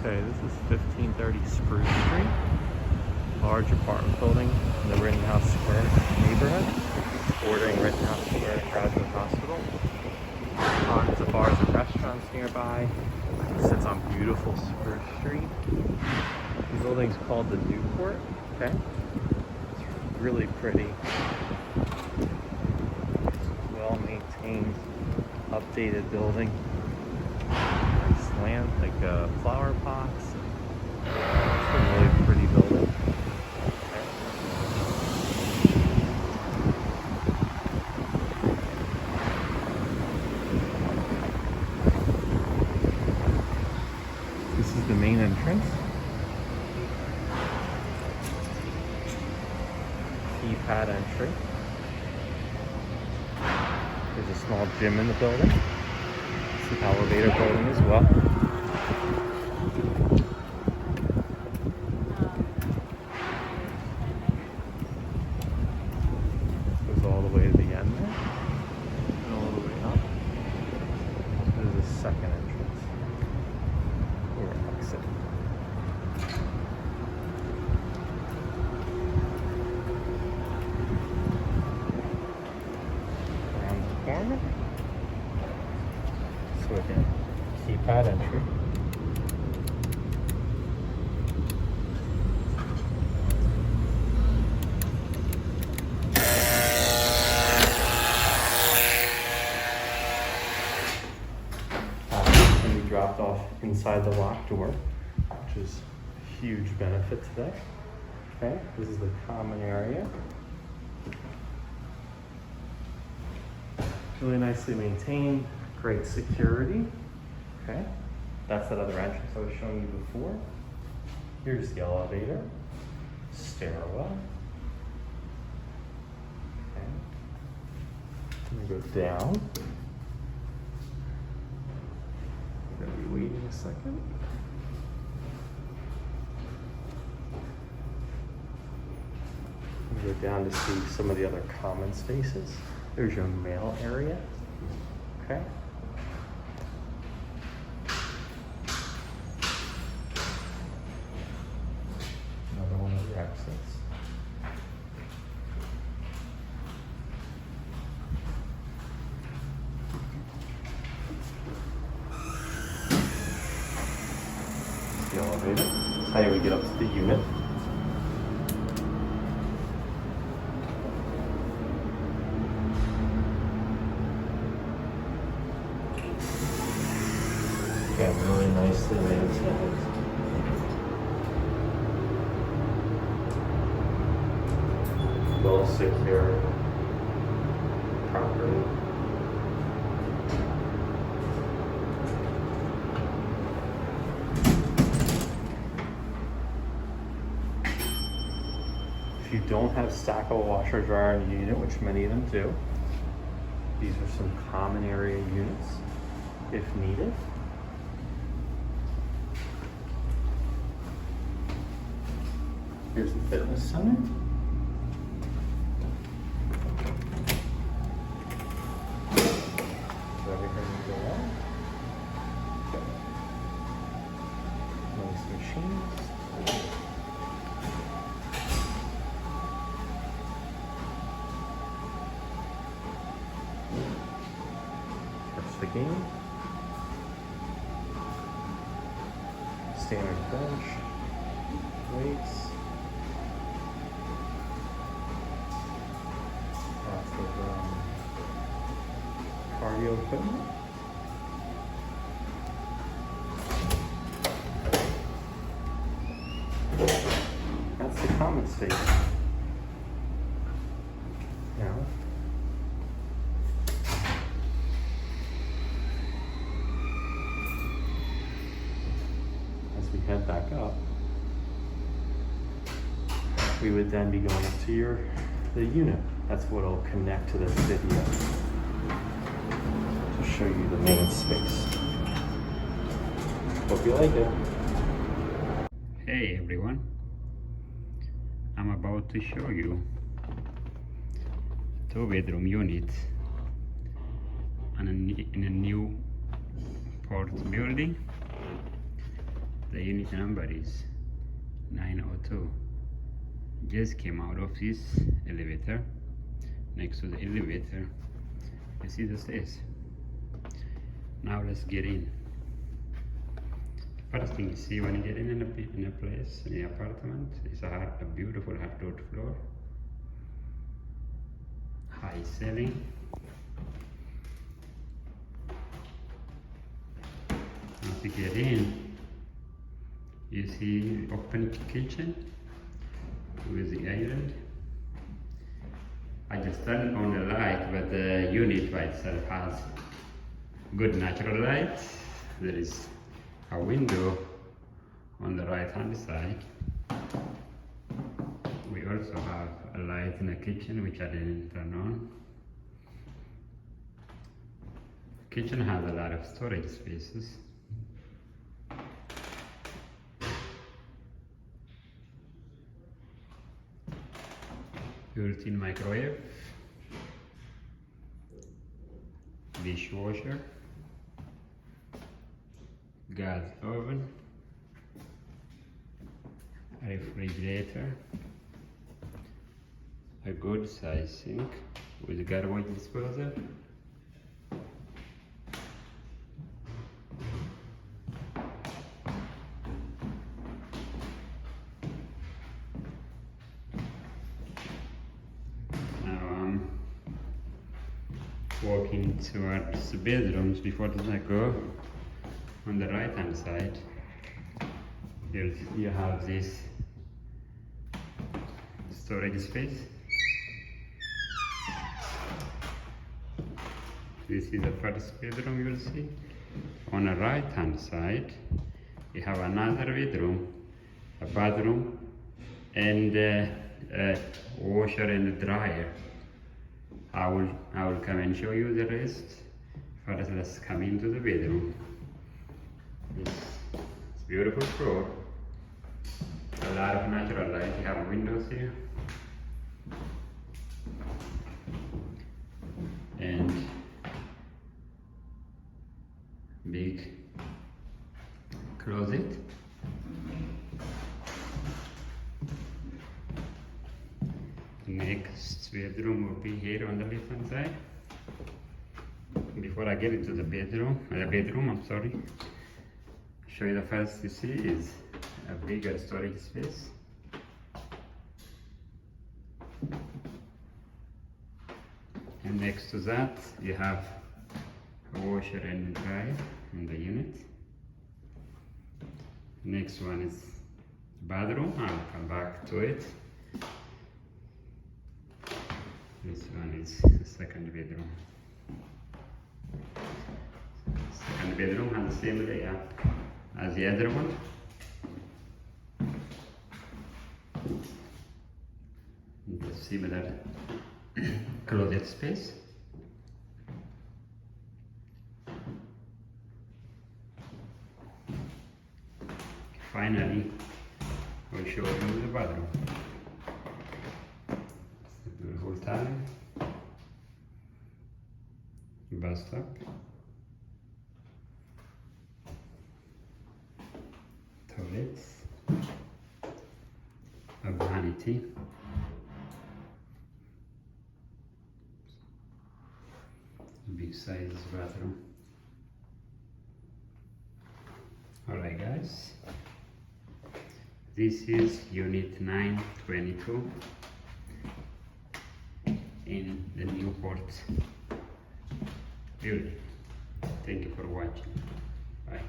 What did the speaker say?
Okay, this is 1530 Spruce Street. Large apartment building in the Rittenhouse Square neighborhood, bordering Rittenhouse Square Graduate Hospital. Tons of bars and restaurants nearby. It sits on beautiful Spruce Street. The building's called the Newport. Okay, it's really pretty. Well maintained, updated building. Nice land, like flower pots. It's a really pretty building. This is the main entrance. Keypad entry. There's a small gym in the building. It's an elevator building as well. Goes all the way to the end there. And all the way up. There's a second entrance. Or exit. Around the corner. So again, keypad entry. Can be dropped off inside the locked door, which is a huge benefit today. Okay, this is the common area. Really nicely maintained, great security. Okay, that's that other entrance I was showing you before. Here's the elevator, stairwell. Okay, I'm gonna go down. I'm gonna be waiting a second. I'm gonna go down to see some of the other common spaces. There's your mail area. Okay. Another one of your exits. The elevator. That's how you would get up to the unit. Again, really nicely maintained. Well secured property. If you don't have stackable washer dryer in the unit, which many of them do, these are some common area units if needed. Here's the fitness center. So everything will go on. Nice machines. That's the game. Standard bench. Weights. Cardio equipment. That's the common space. Now, as we head back up, we would then be going up to the unit. That's what will connect to this video to show you the main space. Hope you like it. Hey everyone, I'm about to show you 2-bedroom unit in a new port building. The unit number is 902. Just came out of this elevator. Next to the elevator, you see the stairs. Now let's get in. First thing you see when you get in a place, in the apartment, is a beautiful hardwood floor, high ceiling. Once you get in, you see open kitchen with the island. I just turned on the light, but the unit by itself has good natural light. There is a window on the right hand side. We also have a light in the kitchen which I didn't turn on. Kitchen has a lot of storage spaces. Built-in microwave, dishwasher, gas oven, refrigerator, a good size sink with garbage disposal, walking towards the bedrooms. Before I go, on the right hand side, you have this storage space. This is the first bedroom you will see. On the right hand side, you have another bedroom, a bathroom, and a washer and dryer. I will come and show you the rest. First, let's come into the bedroom. It's beautiful floor. A lot of natural light. You have windows here. And big closet. Next bedroom will be here on the left hand side. Before I get into the bedroom, I'm sorry, show you the first you see is a bigger storage space. And next to that, you have a washer and dryer in the unit. Next one is bathroom. I'll come back to it. This one is the second bedroom. Second bedroom has the same layout as the other one. The similar closet space. Finally, we'll show you the bathroom. Beautiful tile, bathtub, toilets, a vanity, big size bathroom. Alright guys, this is unit 922 in the Newport building. Thank you for watching. Bye.